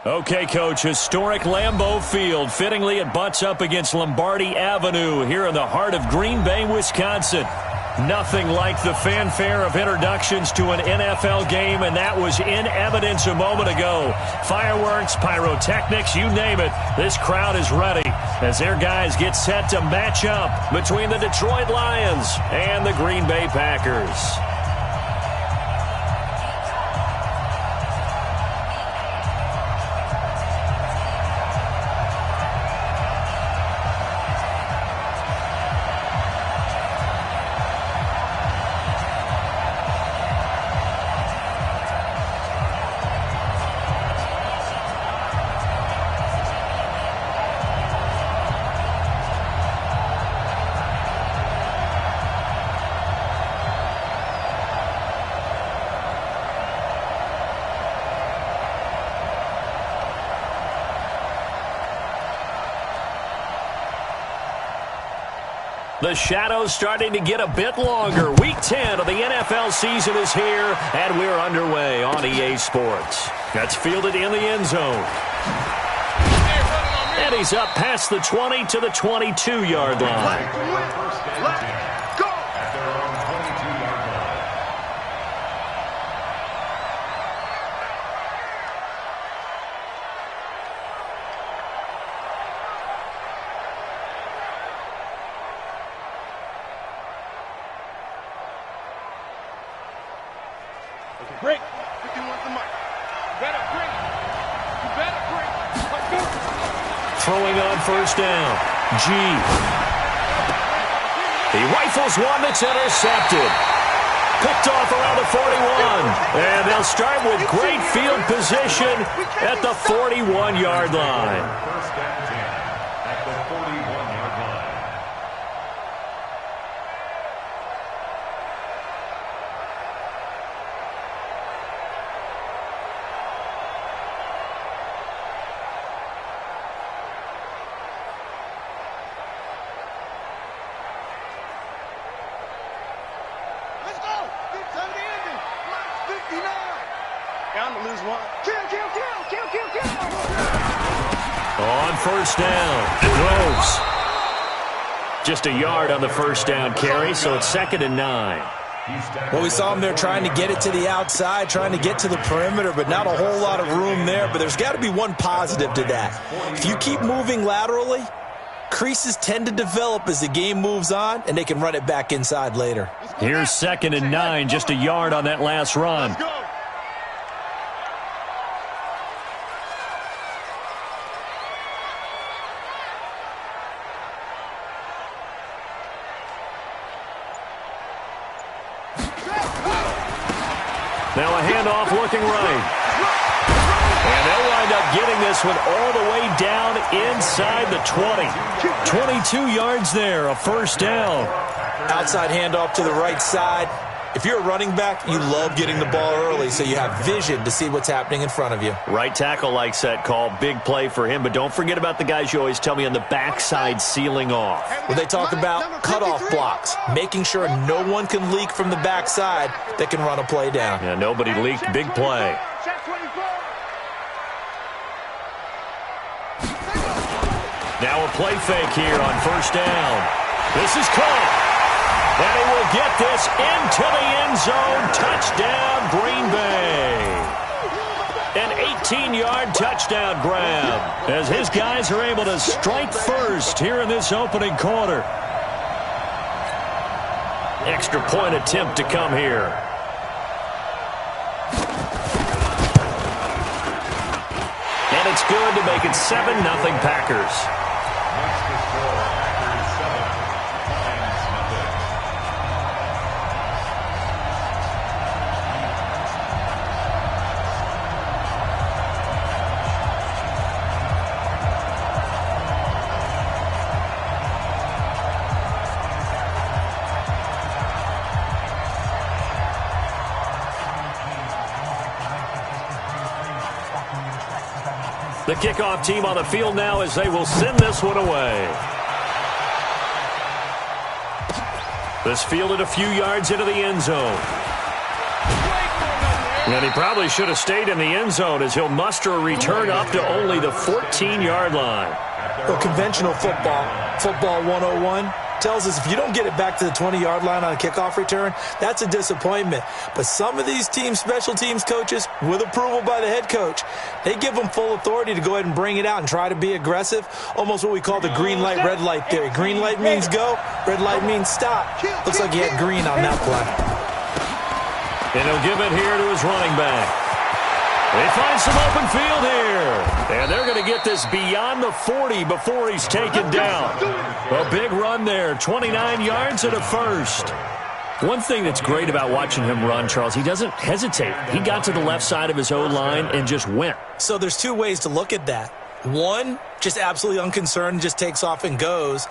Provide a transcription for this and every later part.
Okay, Coach, historic Lambeau Field. Fittingly, it butts up against Lombardi Avenue here in the heart of Green Bay, Wisconsin. Nothing like the fanfare of introductions to an NFL game, and that was in evidence a moment ago. Fireworks, pyrotechnics, you name it. This crowd is ready as their guys get set to match up between the Detroit Lions and the Green Bay Packers. The shadow's starting to get a bit longer. Week 10 of the NFL season is here, and we're underway on EA Sports. That's fielded in the end zone. And he's up past the 20 to the 22-yard line. Break. If you want the mic. You better break. You better break. Let's go. Throwing on first down. G. He rifles one that's intercepted. Picked off around the 41. And they'll start with great field position at the 41-yard line. First and 10 at the 41-yard line. On first down, throws. Just a yard on the first down carry, so it's 2nd and 9. Well, we saw him there trying to get it to the outside, trying to get to the perimeter, but not a whole lot of room there. But there's got to be one positive to that. If you keep moving laterally, creases tend to develop as the game moves on, and they can run it back inside later. Here's 2nd and 9, just a yard on that last run. Now a handoff looking right. And they'll wind up getting this one all the way down inside the 20. 22 yards there, a first down. Outside handoff to the right side. If you're a running back, you love getting the ball early so you have vision to see what's happening in front of you. Right tackle likes that call. Big play for him. But don't forget about the guys you always tell me on the backside sealing off. Well, they talk about cutoff blocks, making sure no one can leak from the backside that can run a play down. Yeah, nobody leaked. Big play. Now a play fake here on first down. This is caught. And he will get this into the end zone. Touchdown, Green Bay. An 18-yard touchdown grab as his guys are able to strike first here in this opening quarter. Extra point attempt to come here. And it's good to make it 7-0 Packers. The kickoff team on the field now as they will send this one away. This fielded a few yards into the end zone. And he probably should have stayed in the end zone as he'll muster a return up to only the 14-yard line. Well, conventional football 101, tells us if you don't get it back to the 20-yard line on a kickoff return, that's a disappointment. But some of these teams, special teams coaches, with approval by the head coach, they give them full authority to go ahead and bring it out and try to be aggressive, almost what we call the green light, red light theory. Green light means go, red light means stop. Looks like he had green on that play. And he'll give it here to his running back. They find some open field here. And they're going to get this beyond the 40 before he's taken down. A big run there, 29 yards and a first. One thing that's great about watching him run, Charles, he doesn't hesitate. He got to the left side of his O-line and just went. So there's two ways to look at that. One, just absolutely unconcerned, just takes off and goes.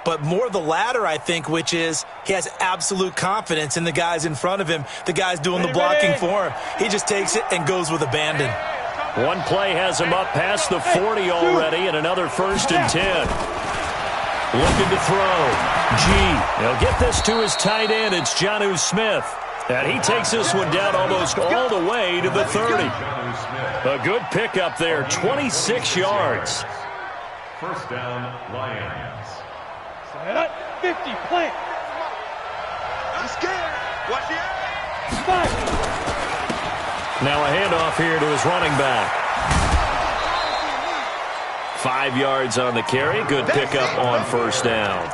But more the latter, I think, which is he has absolute confidence in the guys in front of him, the guys doing the blocking for him. He just takes it and goes with abandon. One play has him up past the 40 already, and another 1st and 10. Looking to throw. He'll get this to his tight end. It's Jonnu Smith. And he takes this one down almost all the way to the 30. A good pickup there, 26 yards. First down, Lions. 50, plant. I'm scared. Watch it. Now a handoff here to his running back. 5 yards on the carry. Good pickup on first down.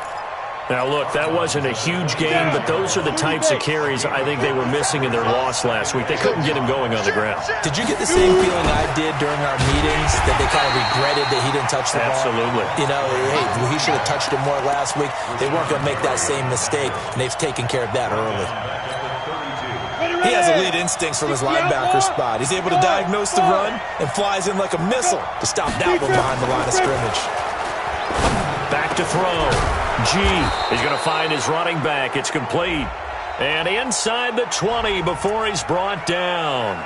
Now, look, that wasn't a huge gain, but those are the types of carries I think they were missing in their loss last week. They couldn't get him going on the ground. Did you get the same feeling I did during our meetings, that they kind of regretted that he didn't touch the ball? Absolutely. You know, hey, he should have touched it more last week. They weren't going to make that same mistake, and they've taken care of that early. He has elite instincts from his linebacker spot. He's able to diagnose the run and flies in like a missile to stop that one behind the line of scrimmage. Back to throw. He's going to find his running back. It's complete. And inside the 20 before he's brought down.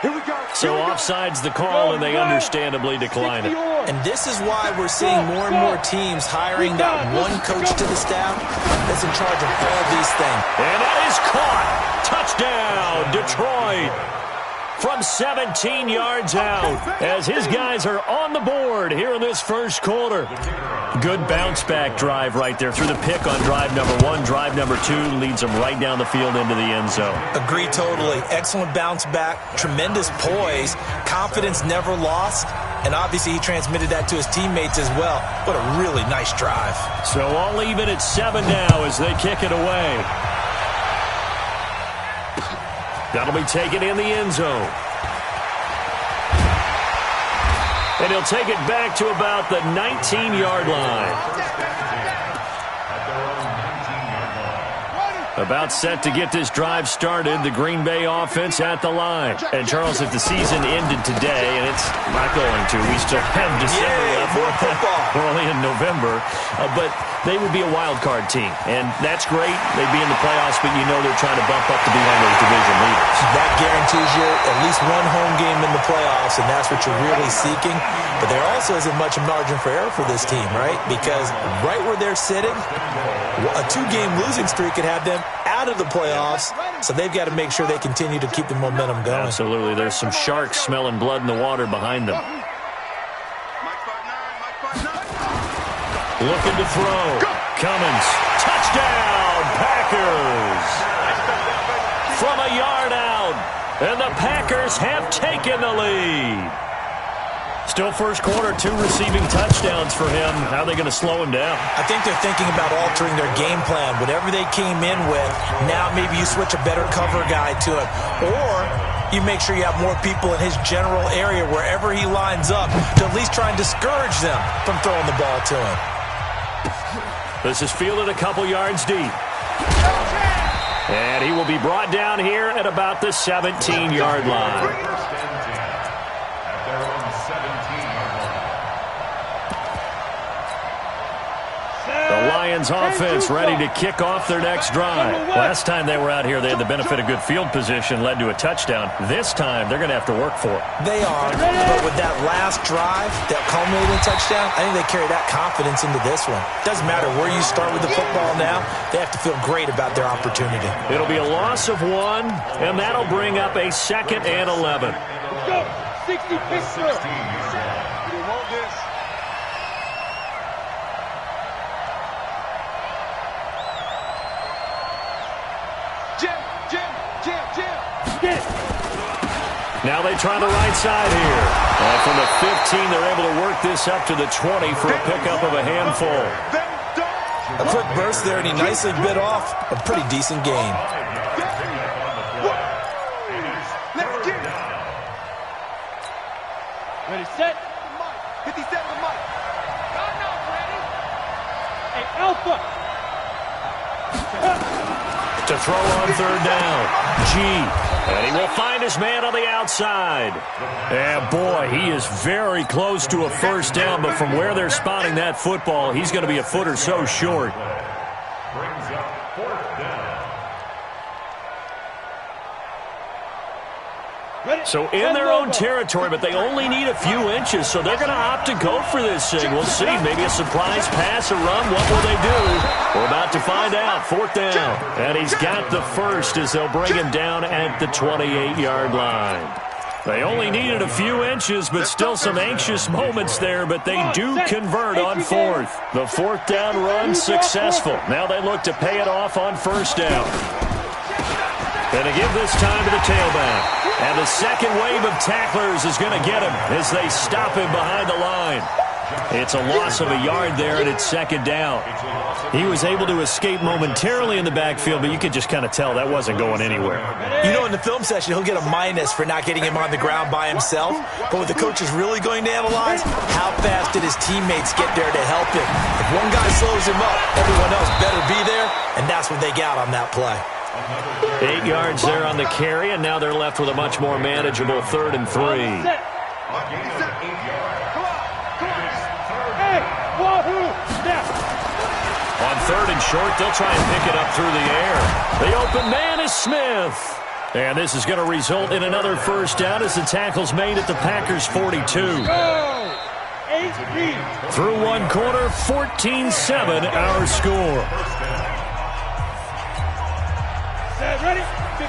So offside's the call, and they understandably decline it. And this is why we're seeing more and more teams hiring that one coach to the staff that's in charge of all these things. And that is caught. Touchdown, Detroit. From 17 yards out as his guys are on the board here in this first quarter. Good bounce-back drive right there through the pick on drive number 1. Drive number 2 leads them right down the field into the end zone. Agree totally. Excellent bounce-back, tremendous poise, confidence never lost, and obviously he transmitted that to his teammates as well. What a really nice drive. So all even at 7 now as they kick it away. That'll be taken in the end zone. And he'll take it back to about the 19-yard line. About set to get this drive started, the Green Bay offense at the line. And, Charles, if the season ended today, and it's not going to, we still have December left. More football. We're only in November. But they would be a wild card team. And that's great. They'd be in the playoffs, but you know they're trying to bump up to be one of those division leaders. That guarantees you at least one home game in the playoffs, and that's what you're really seeking. But there also isn't much margin for error for this team, right? Because right where they're sitting, a 2-game losing streak could have them out of the playoffs, so they've got to make sure they continue to keep the momentum going. Absolutely. There's some sharks smelling blood in the water behind them. Looking to throw. Cummins. Touchdown, Packers. From a yard out, and the Packers have taken the lead. Still first quarter, 2 receiving touchdowns for him. How are they going to slow him down? I think they're thinking about altering their game plan. Whatever they came in with, now maybe you switch a better cover guy to him. Or you make sure you have more people in his general area wherever he lines up to at least try and discourage them from throwing the ball to him. This is fielded a couple yards deep. And he will be brought down here at about the 17-yard line. Lions offense ready to kick off their next drive. Last time they were out here, they had the benefit of good field position, led to a touchdown. This time, they're going to have to work for it. They are, but with that last drive, that culminating touchdown, I think they carry that confidence into this one. Doesn't matter where you start with the football now, they have to feel great about their opportunity. It'll be a loss of 1, and that'll bring up a 2nd and 11. Let's go. 60 picture. You want this? Jim. Now they try the right side here. And from the 15, they're able to work this up to the 20 for a pickup of a handful. A quick burst there, and he nicely bit off a pretty decent gain. Let's get it. Ready, set. 57 the mic. I'm not ready. Hey, Alpha. To throw on 3rd down. G. And he will find his man on the outside. And boy, he is very close to a 1st down, but from where they're spotting that football, he's going to be a foot or so short. Brings up 4th down. So in their own territory, but they only need a few inches, so they're going to opt to go for this thing. We'll see. Maybe a surprise pass, a run. What will they do? We're about to find out. 4th down. And he's got the first as they'll bring him down at the 28-yard line. They only needed a few inches, but still some anxious moments there, but they do convert on 4th. The 4th down run successful. Now they look to pay it off on 1st down. And to give this time to the tailback. And the second wave of tacklers is going to get him as they stop him behind the line. It's a loss of a yard there, and it's 2nd down. He was able to escape momentarily in the backfield, but you could just kind of tell that wasn't going anywhere. You know, in the film session, he'll get a minus for not getting him on the ground by himself. But what the coach is really going to analyze, how fast did his teammates get there to help him? If one guy slows him up, everyone else better be there, and that's what they got on that play. 8 yards there on the carry, and now they're left with a much more manageable 3rd and 3. On 3rd and short, they'll try and pick it up through the air. The open man is Smith. And this is going to result in another 1st down as the tackle's made at the Packers' 42. Through 1 quarter, 14-7 our score. Ready? 15-1. 15-1.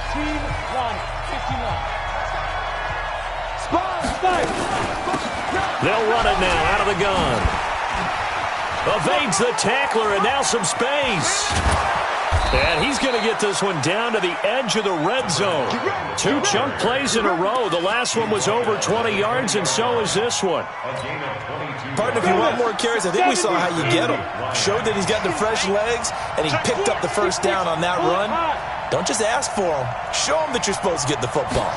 They'll run it now out of the gun. Evades the tackler, and now some space. And he's going to get this one down to the edge of the red zone. 2 chunk plays in a row. The last one was over 20 yards, and so is this one. Partner, if you want more carries, I think we saw how you get him. Showed that he's got the fresh legs, and he picked up the 1st down on that run. Don't just ask for him. Show him that you're supposed to get the football.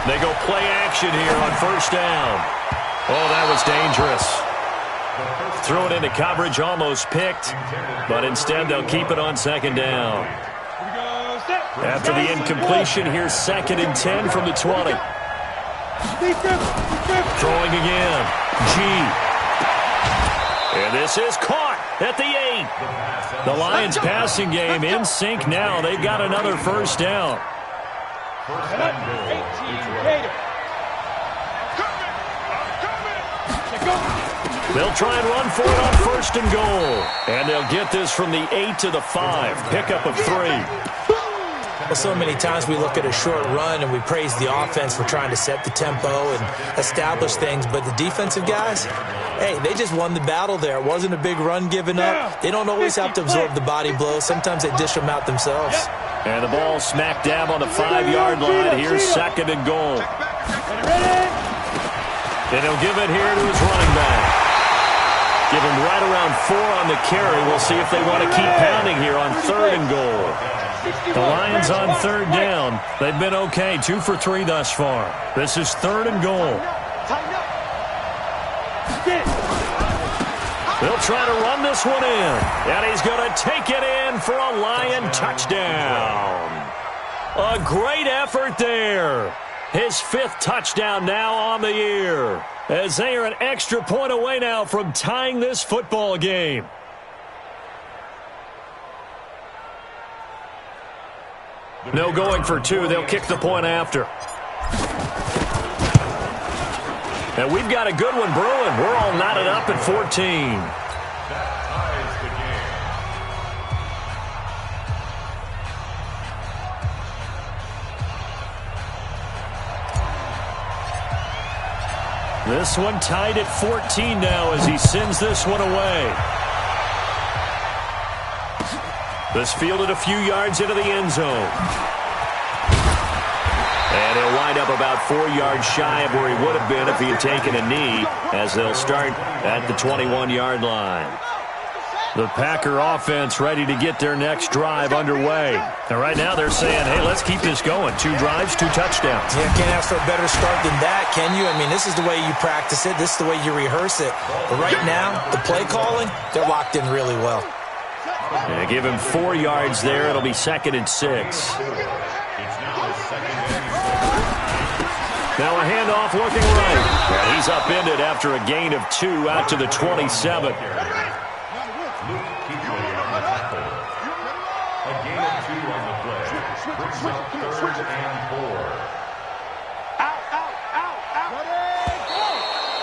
They go play action here on 1st down. Oh, that was dangerous. Threw it into coverage, almost picked, but instead they'll keep it on 2nd down. After the incompletion, here's 2nd and 10 from the 20. Throwing again. G. And this is caught at the 8. The Lions passing game in sync now. They've got another 1st down. They'll try and run for it on 1st and goal. And they'll get this from the 8 to the 5. Pickup of 3. Well, so many times we look at a short run and we praise the offense for trying to set the tempo and establish things, but the defensive guys, hey, they just won the battle there. It wasn't a big run given up. They don't always have to absorb the body blows. Sometimes they dish them out themselves. And the ball smack dab on the 5-yard line. Here's 2nd and goal. And he'll give it here to his running back. Give him right around 4 on the carry. We'll see if they want to keep pounding here on 3rd and goal. The Lions on 3rd down. They've been okay, 2 for 3 thus far. This is 3rd and goal. They'll try to run this one in. And he's going to take it in for a Lion touchdown. A great effort there. His 5th touchdown now on the year, as they are an extra point away now from tying this football game. No going for two. They'll kick the point after. And we've got a good one brewing. We're all knotted up at 14. This one tied at 14 now as he sends this one away. This fielded a few yards into the end zone. And he'll wind up about 4 yards shy of where he would have been if he had taken a knee, as they'll start at the 21-yard line. The Packer offense ready to get their next drive underway. And right now they're saying, hey, let's keep this going. 2 drives, 2 touchdowns. Yeah, can't ask for a better start than that, can you? I mean, this is the way you practice it. This is the way you rehearse it. But right now, the play calling, they're locked in really well. And give him 4 yards there. It'll be 2nd and 6. Now a handoff looking right. And he's upended after a gain of 2 out to the 27.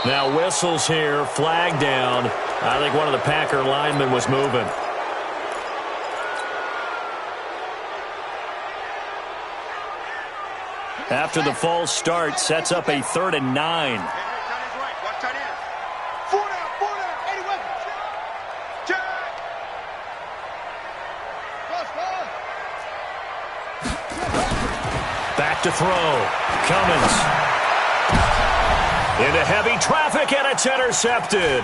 Now whistles here, flag down. I think one of the Packer linemen was moving. After the false start, sets up a 3rd and 9. Back to throw. Cummins. Into heavy traffic, and it's intercepted.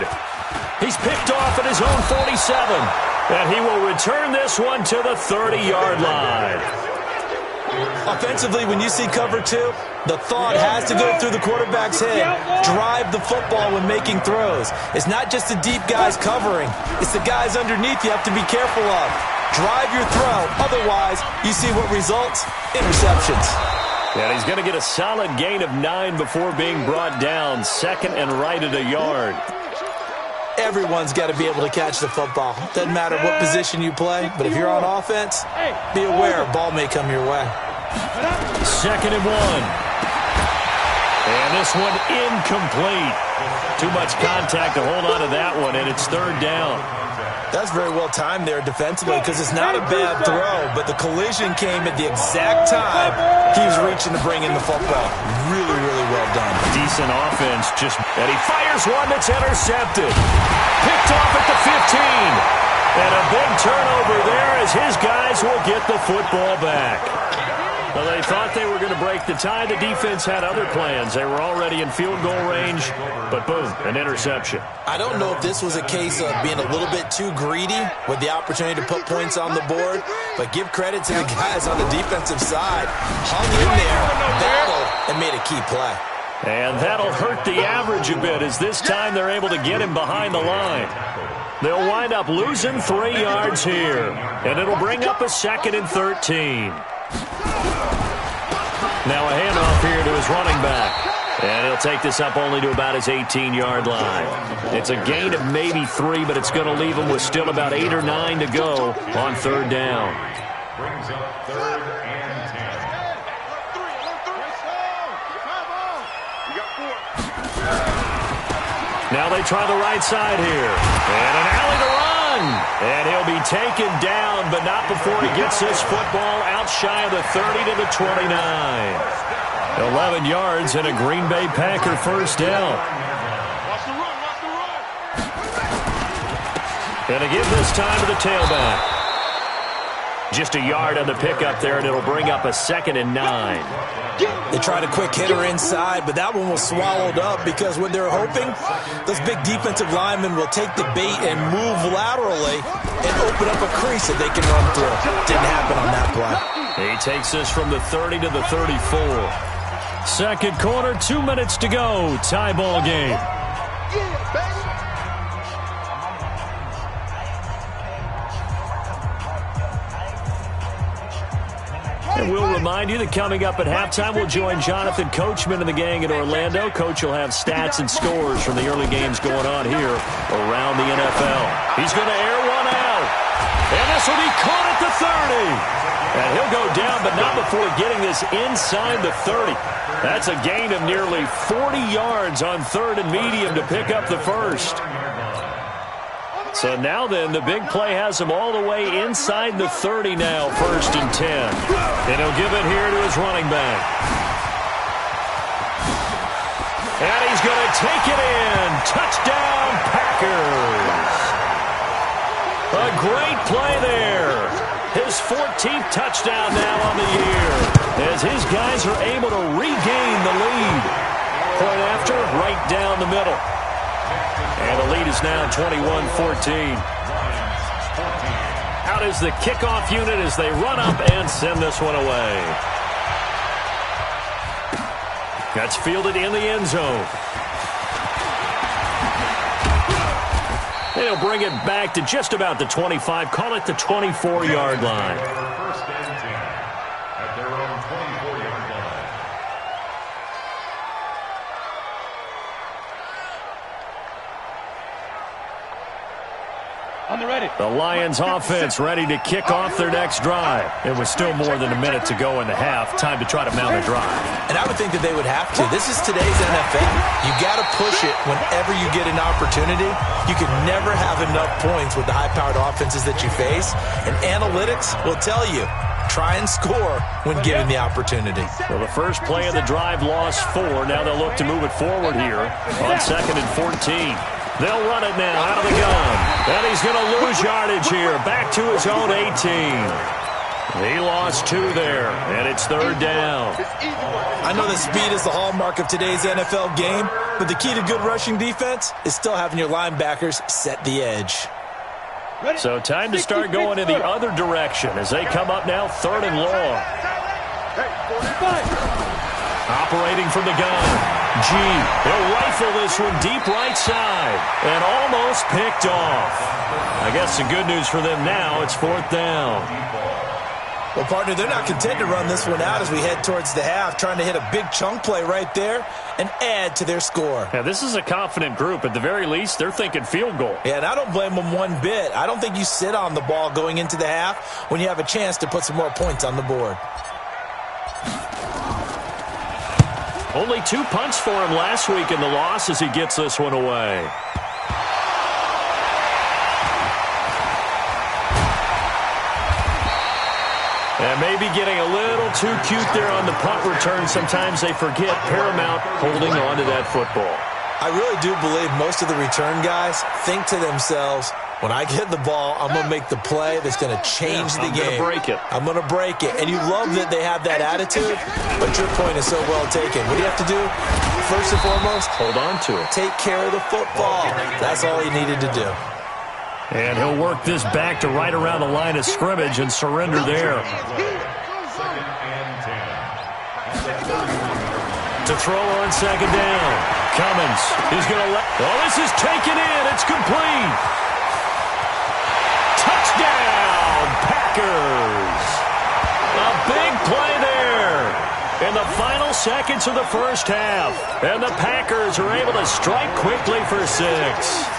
He's picked off at his own 47. And he will return this one to the 30-yard line. Offensively, when you see cover 2, the thought has to go through the quarterback's head. Drive the football when making throws. It's not just the deep guys covering. It's the guys underneath you have to be careful of. Drive your throw. Otherwise, you see what results? Interceptions. And he's going to get a solid gain of 9 before being brought down. 2nd and right at a yard. Everyone's got to be able to catch the football. Doesn't matter what position you play, but if you're on offense, be aware a ball may come your way. 2nd and 1. And this one incomplete. Too much contact to hold on to that one, and it's 3rd down. That's very well timed there defensively because it's not a bad throw, but the collision came at the exact time he was reaching to bring in the football. Really, really well done. Decent offense, and he fires one that's intercepted. Picked off at the 15. And a big turnover there as his guys will get the football back. Well, they thought they were going to break the tie. The defense had other plans. They were already in field goal range, but boom, an interception. I don't know if this was a case of being a little bit too greedy with the opportunity to put points on the board, but give credit to the guys on the defensive side. Hung in there, battled, and made a key play. And that'll hurt the average a bit as this time they're able to get him behind the line. They'll wind up losing 3 yards here, and it'll bring up a 2nd and 13. Now a handoff here to his running back. And he'll take this up only to about his 18-yard line. It's a gain of maybe 3, but it's going to leave him with still about 8 or 9 to go on 3rd down. Brings up 3rd and 10. Now they try the right side here. And an alley to run. And he'll be taken down, but not before he gets this football out shy of the 30 to the 29. 11 yards and a Green Bay Packer 1st down. Watch the run, watch the run. And again this time to the tailback. Just a yard on the pickup there, and it'll bring up a 2nd and 9. They tried a quick hitter inside, but that one was swallowed up because what they're hoping, those big defensive linemen will take the bait and move laterally and open up a crease that they can run through. Didn't happen on that play. He takes this from the 30 to the 34. 2nd quarter, 2 minutes to go. Tie ball game. And we'll remind you that coming up at halftime, we'll join Jonathan Coachman and the gang in Orlando. Coach will have stats and scores from the early games going on here around the NFL. He's going to air one out. And this will be caught at the 30. And he'll go down, but not before getting this inside the 30. That's a gain of nearly 40 yards on 3rd and medium to pick up the first. So now then, the big play has him all the way inside the 30 now, 1st and 10. And he'll give it here to his running back. And he's going to take it in. Touchdown, Packers. A great play there. His 14th touchdown now on the year, as his guys are able to regain the lead. Point after, right down the middle. And the lead is now 21-14. Out is the kickoff unit as they run up and send this one away. That's fielded in the end zone. They'll bring it back to just about the 25. Call it the 24-yard line. First and 10 at their own 24-yard line. On the ready. The Lions offense ready to kick off their next drive. It was still more than a minute to go in the half. Time to try to mount a drive. And I would think that they would have to. This is today's NFL. You got to push it whenever you get an opportunity. You can never have enough points with the high-powered offenses that you face. And analytics will tell you, try and score when given the opportunity. Well, the first play of the drive lost 4. Now they'll look to move it forward here on 2nd and 14. They'll run it now out of the gun. And he's going to lose yardage here. Back to his own 18. He lost 2 there, and it's 3rd down. I know that speed is the hallmark of today's NFL game, but the key to good rushing defense is still having your linebackers set the edge. So time to start going in the other direction as they come up now 3rd and long. Operating from the gun. G, he'll rifle this one deep right side and almost picked off. I guess the good news for them now, it's 4th down. Well, partner, they're not content to run this one out as we head towards the half, trying to hit a big chunk play right there and add to their score. Yeah, this is a confident group. At the very least, they're thinking field goal. Yeah, and I don't blame them one bit. I don't think you sit on the ball going into the half when you have a chance to put some more points on the board. Only 2 punts for him last week in the loss as he gets this one away. And maybe getting a little too cute there on the punt return. Sometimes they forget paramount holding on to that football. I really do believe most of the return guys think to themselves, when I get the ball, I'm going to make the play that's going to change the game. I'm going to break it. I'm going to break it. And you love that they have that attitude, but your point is so well taken. What do you have to do? First and foremost, hold on to it. Take care of the football. That's all he needed to do. And he'll work this back to right around the line of scrimmage and surrender there. To throw on 2nd down. Cummins is going to let... Oh, this is taken in. It's complete. Touchdown, Packers. A big play there in the final seconds of the first half. And the Packers are able to strike quickly for 6.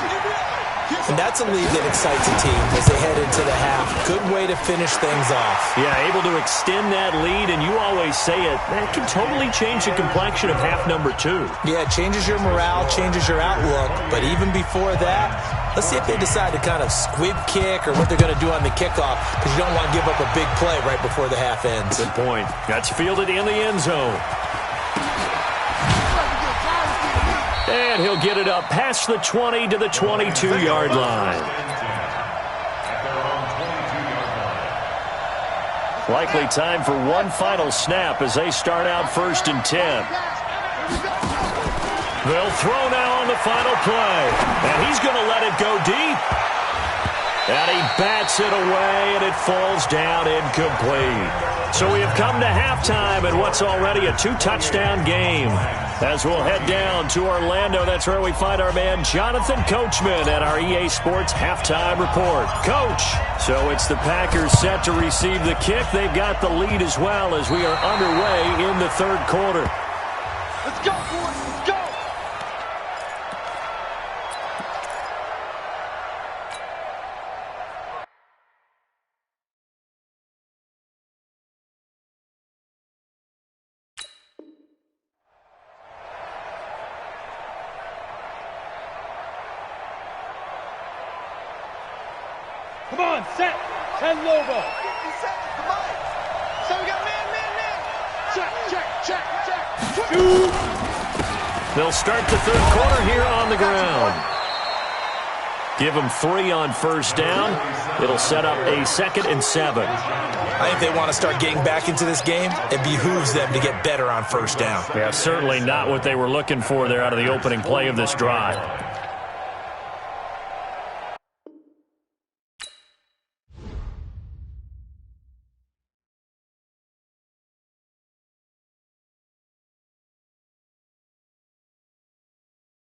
And that's a lead that excites a team as they head into the half. Good way to finish things off. Yeah, able to extend that lead, and you always say it, that can totally change the complexion of half number 2. Yeah, it changes your morale, changes your outlook. But even before that, let's see if they decide to kind of squib kick or what they're going to do on the kickoff, because you don't want to give up a big play right before the half ends. Good point. That's fielded in the end zone. And he'll get it up past the 20 to the 22-yard line. Likely time for one final snap as they start out 1st and 10. They'll throw now on the final play. And he's going to let it go deep. And he bats it away, and it falls down incomplete. So we have come to halftime in what's already a 2-touchdown game. As we'll head down to Orlando, that's where we find our man Jonathan Coachman at our EA Sports Halftime Report. Coach, so it's the Packers set to receive the kick. They've got the lead as well as we are underway in the 3rd quarter. Let's go, boys. Let's go. Come on, set. 10 Lobo. So we got man. Check. Shoot. They'll start the third quarter here on the ground. Give them 3 on first down. It'll set up a 2nd and 7. I think they want to start getting back into this game. It behooves them to get better on first down. Yeah, certainly not what they were looking for there out of the opening play of this drive.